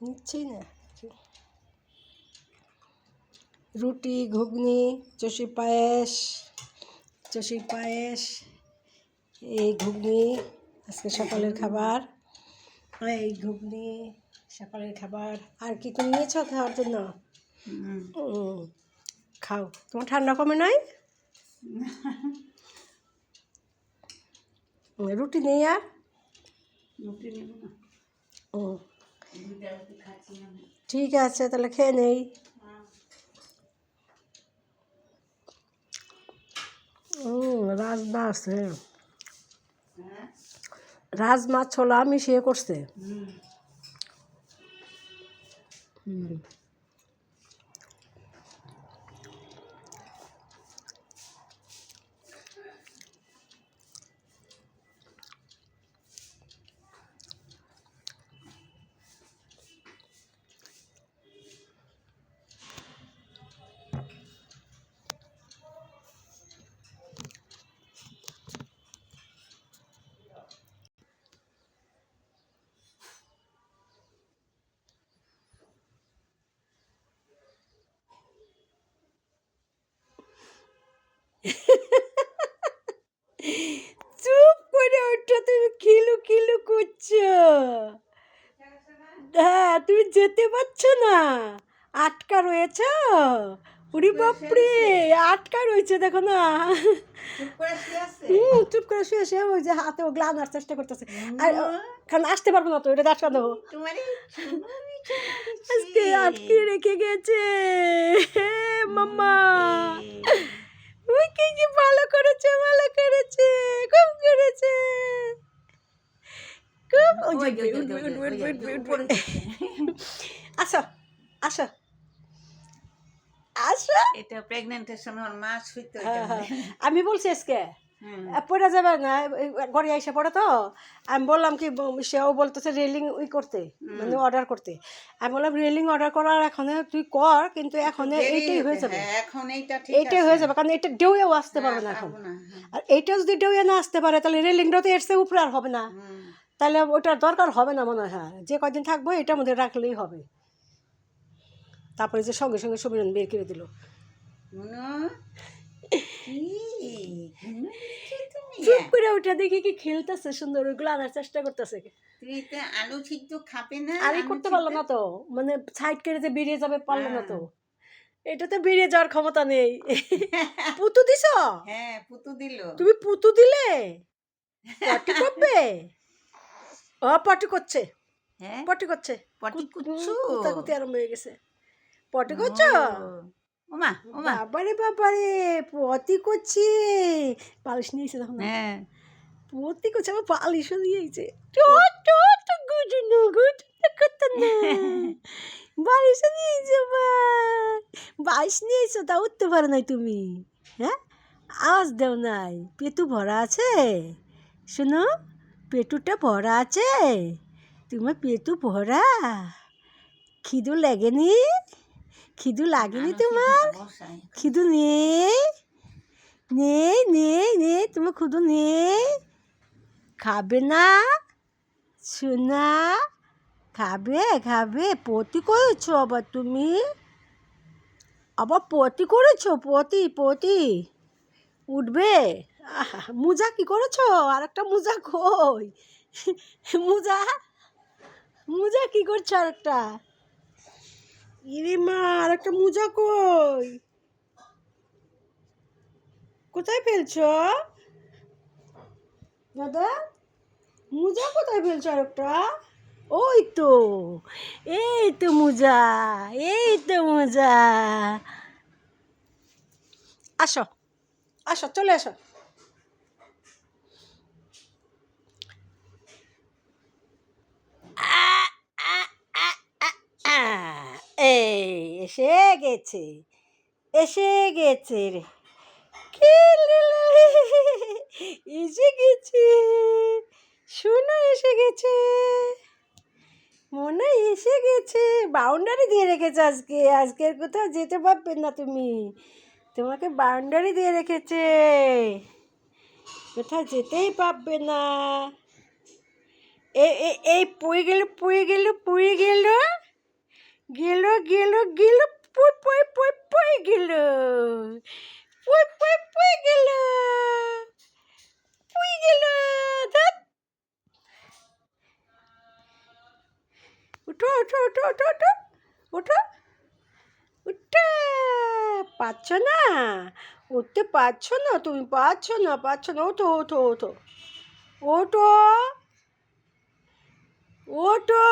নিচ্ছি না। রুটি, ঘুগনি, চষির পায়েস, এই ঘুগনি আজকে সকালের খাবার। এই ঘুগনি সকালের খাবার। আর কি তুমি নিয়েছ খাওয়ার জন্য? খাও, তোমার ঠান্ডা কমে নাই? রুটি নেই আর? ও ঠিক আছে, তাহলে খেয়ে নেই। রাজমা আছে, রাজমা ছোলা মিশিয়ে করছে। চুপ করে ওঠো, তুমি খিলু খিলু করছো। হ্যাঁ, তুমি যেতে পারছো না, আটকা রয়েছ। উরি বাপরে, আটকা রয়েছে, দেখো না। চুপ করে শুয়ে শুয়ে ওই যে হাতে ওগুলো আনার চেষ্টা করতেছে। আর কারণ আসতে পারবো না তো, এটা আটকা দেবো। আজকে আটকে রেখে গেছে মাম্মা। কি ভালো করেছে, ভালো করেছে, খুব করেছে, খুব। আসো আসো আসো। এটা প্রেগন্যান্টের সময় ওর মা শুইতে। আমি বলছি আজকে পড়ে যাবে না, ঘরে এসে পড়ে তো। আমি বললাম কি, সেও বলতেছে রেলিং করতে, মানে অর্ডার করতে। আমি বললাম রেলিং অর্ডার করার এখন তুই কর, কিন্তু এখন এইটাই হয়ে যাবে, এখন এইটাই হয়ে যাবে, কারণ এটা ডেউয়েও আসতে পারবে না এখন। আর এইটা যদি ডেউয়ে না আসতে পারে, তাহলে রেলিংটা তো এর চেয়ে উপরে আর হবে না, তাহলে ওটার দরকার হবে না মনে হয়। যে কদিন থাকবো এটার মধ্যে রাখলেই হবে। তারপরে যে সঙ্গে সঙ্গে ছবি বের করে দিল। চুপ করে ওটা দেখি কি খেলতেছে সুন্দর, ওইগুলো আনার চেষ্টা করতেছে। আলু সিদ্ধ খাবে না, আর করতে পারলো না তো, মানে সাইড করে যে বেরিয়ে যাবে, পারলো না তো। এটাতে বেরিয়ে যাওয়ার ক্ষমতা নেই। পুতু দিছ? হ্যাঁ, পুতু দিল। তুমি পুতু দিলে? পটি করবে? ও পটি করছে, পটি করছে, কুতাকুতি আরম্ভ হয়ে গেছে। পটি করছো? ওমা ওমা, বাবারে বাবারে, পটি করছে। পালিশ নিয়েছে তখন। হ্যাঁ, পটি করছে, আমার পালিশও দিয়েছে। বালিশ নিয়েছো, বালিশ নিয়েছো, তা উঠতে পারো নাই তুমি? হ্যাঁ, আওয়াজ দেও নাই? পেটু ভরা আছে, শোনো, পেটুটা ভরা আছে, তোমার পেটু ভরা। খিদু লাগেনি? খিদু লাগেনি তোমার? খিদু নেই? নেই নেই নেই, তোমার ক্ষুদু নেই? খাবে না শোনা? খাবে খাবে। পটি করেছো আবার তুমি? আবার পটি করেছো? পটি পটি উঠবে? মোজা কি করেছো? আর একটা মোজা কই? মোজা, মোজা কি করছো? আর একটা, ইরে মা, আর একটা মোজা কই? কোথায় ফেলছো দাদা? মোজা কোথায় ফেলছো? আর একটা, ওই তো, এই তো মোজা, এই তো মোজা। আসো আসো, চলে আসো। এই এসে গেছে, এসে গেছে রে, এসে গেছে, শোনো এসে গেছে, মনে এসে গেছে। বাউন্ডারি দিয়ে রেখেছে আজকে, আজকের কোথাও যেতে পারবে না তুমি, তোমাকে বাউন্ডারি দিয়ে রেখেছে, কোথাও যেতেই পারবে না। এই পুয়ে গেল পুয়ে গেল পুয়ে গেল গেল গেল গেল পুই পুই পুই পুই গেল পুই পুই পুই গেল পুই গেল ধ্যাৎ। উঠো উঠো উঠো উঠো উঠো উঠো উঠে পাচ্ছ না, উঠতে পারছো না, তুমি পারছো না পারছো না, ওঠো ওঠো ওঠো ওঠো ওঠো।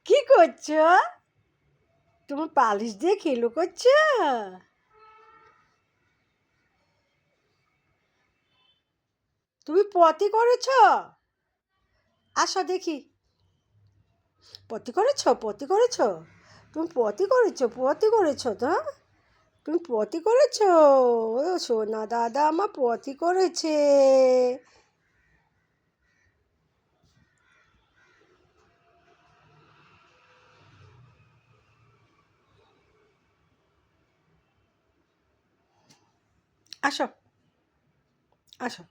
কি করছো? তুমি পালিশ দিয়ে খেলো করছো? তুমি পটি করেছ? আসো দেখি, পটি করেছ পটি করেছ? তুমি পটি করেছো পটি করেছো তো? তুমি পটি করেছো? ও সোনা দাদা আমার পটি করেছে। আসো আসো।